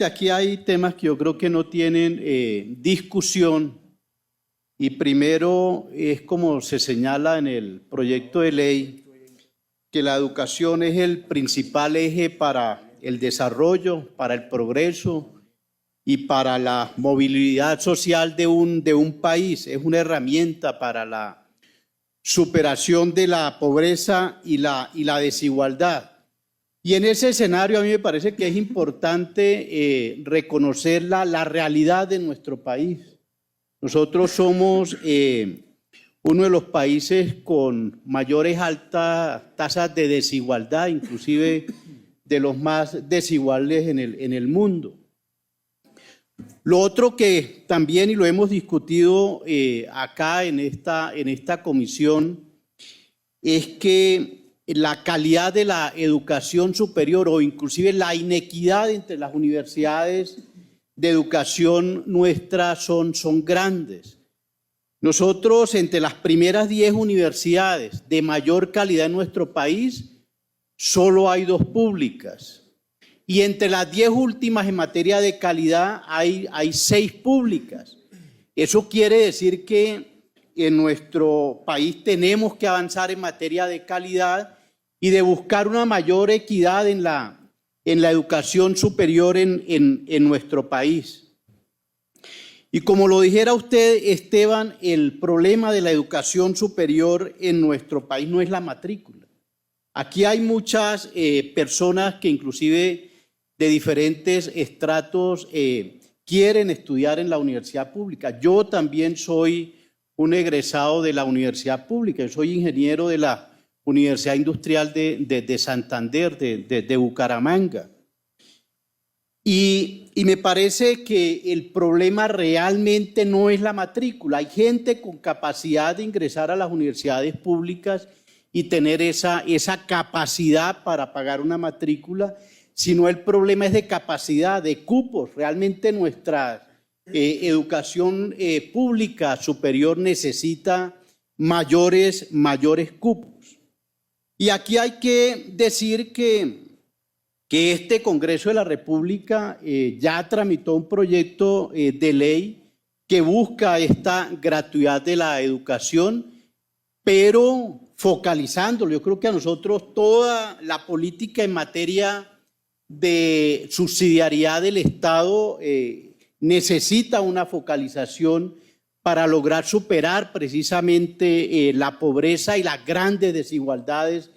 Aquí hay temas que yo creo que no tienen discusión, y primero es como se señala en el proyecto de ley, que la educación es el principal eje para el desarrollo, para el progreso y para la movilidad social de un país. Es una herramienta para la superación de la pobreza y la desigualdad. Y en ese escenario a mí me parece que es importante reconocer la realidad de nuestro país. Nosotros somos uno de los países con mayores altas tasas de desigualdad, inclusive de los más desiguales en el mundo. Lo otro que también, y lo hemos discutido acá en esta comisión, es que la calidad de la educación superior o inclusive la inequidad entre las universidades de educación nuestras son grandes. Nosotros, entre las primeras 10 universidades de mayor calidad en nuestro país, solo hay 2 públicas. Y entre las 10 últimas en materia de calidad hay 6 públicas. Eso quiere decir que en nuestro país tenemos que avanzar en materia de calidad y de buscar una mayor equidad en la educación superior en nuestro país. Y como lo dijera usted, Esteban, el problema de la educación superior en nuestro país no es la matrícula. Aquí hay muchas personas que inclusive de diferentes estratos quieren estudiar en la universidad pública. Yo también soy un egresado de la universidad pública, yo soy ingeniero de la Universidad Industrial de Santander, de Bucaramanga. Y me parece que el problema realmente no es la matrícula. Hay gente con capacidad de ingresar a las universidades públicas y tener esa capacidad para pagar una matrícula, sino el problema es de capacidad, de cupos. Realmente nuestra educación pública superior necesita mayores cupos. Y aquí hay que decir que este Congreso de la República ya tramitó un proyecto de ley que busca esta gratuidad de la educación, pero focalizándolo. Yo creo que a nosotros toda la política en materia de subsidiariedad del Estado necesita una focalización para lograr superar precisamente la pobreza y las grandes desigualdades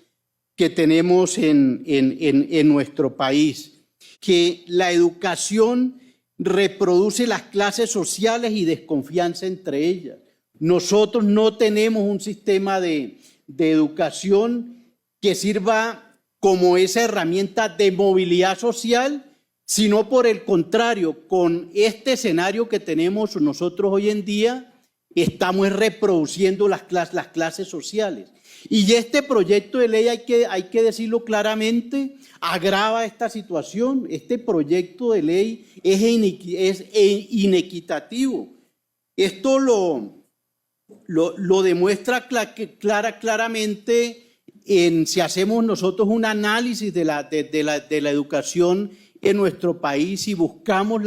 que tenemos en nuestro país. Que la educación reproduce las clases sociales y desconfianza entre ellas. Nosotros no tenemos un sistema de educación que sirva como esa herramienta de movilidad social, sino por el contrario, con este escenario que tenemos nosotros hoy en día, estamos reproduciendo las clases sociales. Y este proyecto de ley, hay que decirlo claramente, agrava esta situación. Este proyecto de ley es inequitativo. Esto lo demuestra claramente si hacemos nosotros un análisis de la educación en nuestro país y buscamos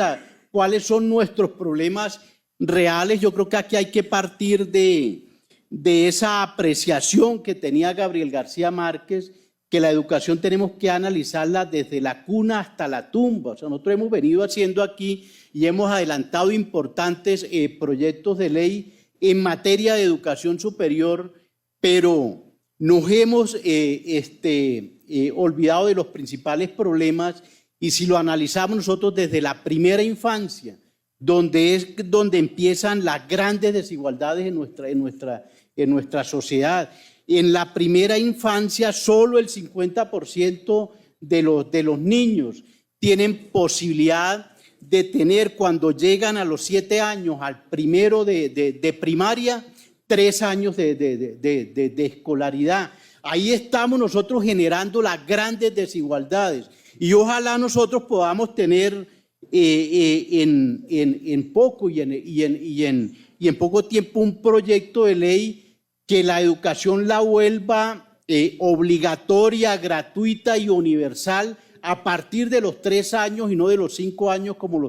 cuáles son nuestros problemas reales. Yo creo que aquí hay que partir de esa apreciación que tenía Gabriel García Márquez, que la educación tenemos que analizarla desde la cuna hasta la tumba. O sea, nosotros hemos venido haciendo aquí y hemos adelantado importantes proyectos de ley en materia de educación superior, pero nos hemos olvidado de los principales problemas. Y si lo analizamos nosotros desde la primera infancia, donde empiezan las grandes desigualdades en nuestra sociedad. En la primera infancia, solo el 50% de los niños tienen posibilidad de tener, cuando llegan a los 7 años, al primero de primaria, 3 años de escolaridad. Ahí estamos nosotros generando las grandes desigualdades. Y ojalá nosotros podamos tener en poco tiempo un proyecto de ley que la educación la vuelva obligatoria, gratuita y universal a partir de los 3 años y no de los 5 años como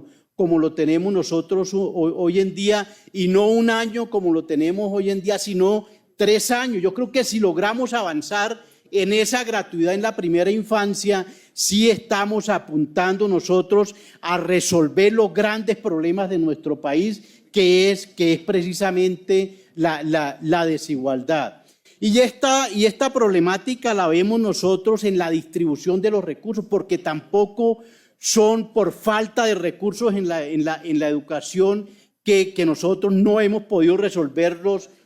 lo tenemos nosotros hoy en día, y no 1 año como lo tenemos hoy en día, sino 3 años. Yo creo que si logramos avanzar en esa gratuidad en la primera infancia, sí estamos apuntando nosotros a resolver los grandes problemas de nuestro país, que es precisamente la desigualdad. Y esta problemática la vemos nosotros en la distribución de los recursos, porque tampoco son por falta de recursos en la educación que nosotros no hemos podido resolver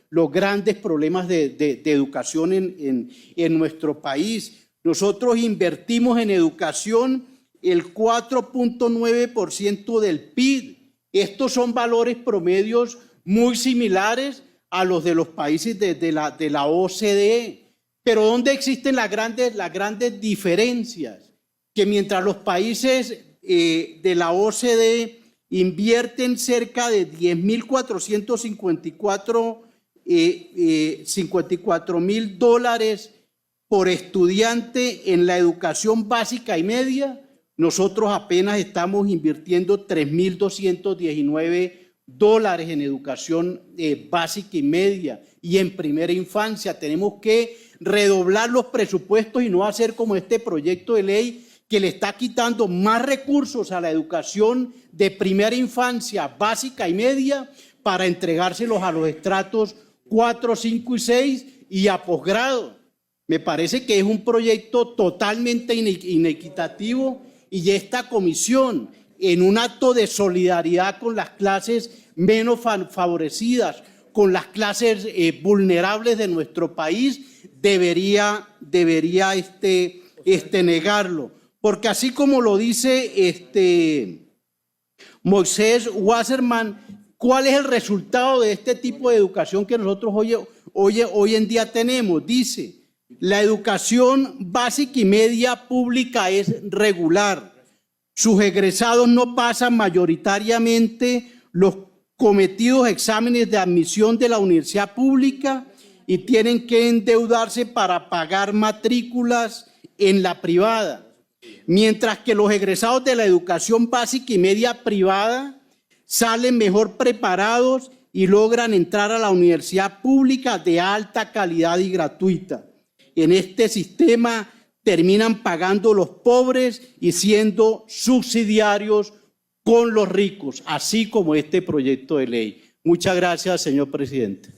los grandes problemas de educación en nuestro país. Nosotros invertimos en educación el 4.9% del PIB. Estos son valores promedios muy similares a los de los países de la OCDE. Pero ¿dónde existen las grandes diferencias? Que mientras los países de la OCDE invierten cerca de 10.454 dólares por estudiante en la educación básica y media, nosotros apenas estamos invirtiendo 3.219 dólares en educación básica y media, y en primera infancia. Tenemos que redoblar los presupuestos y no hacer como este proyecto de ley que le está quitando más recursos a la educación de primera infancia, básica y media, para entregárselos a los estratos 4, 5 y 6 y a posgrado. Me parece que es un proyecto totalmente inequitativo, y esta comisión, en un acto de solidaridad con las clases menos favorecidas, con las clases vulnerables de nuestro país, debería negarlo. Porque así como lo dice Moisés Wasserman, ¿cuál es el resultado de este tipo de educación que nosotros hoy en día tenemos? Dice: la educación básica y media pública es regular. Sus egresados no pasan mayoritariamente los cometidos exámenes de admisión de la universidad pública y tienen que endeudarse para pagar matrículas en la privada. Mientras que los egresados de la educación básica y media privada salen mejor preparados y logran entrar a la universidad pública de alta calidad y gratuita. En este sistema terminan pagando los pobres y siendo subsidiarios con los ricos, así como este proyecto de ley. Muchas gracias, señor presidente.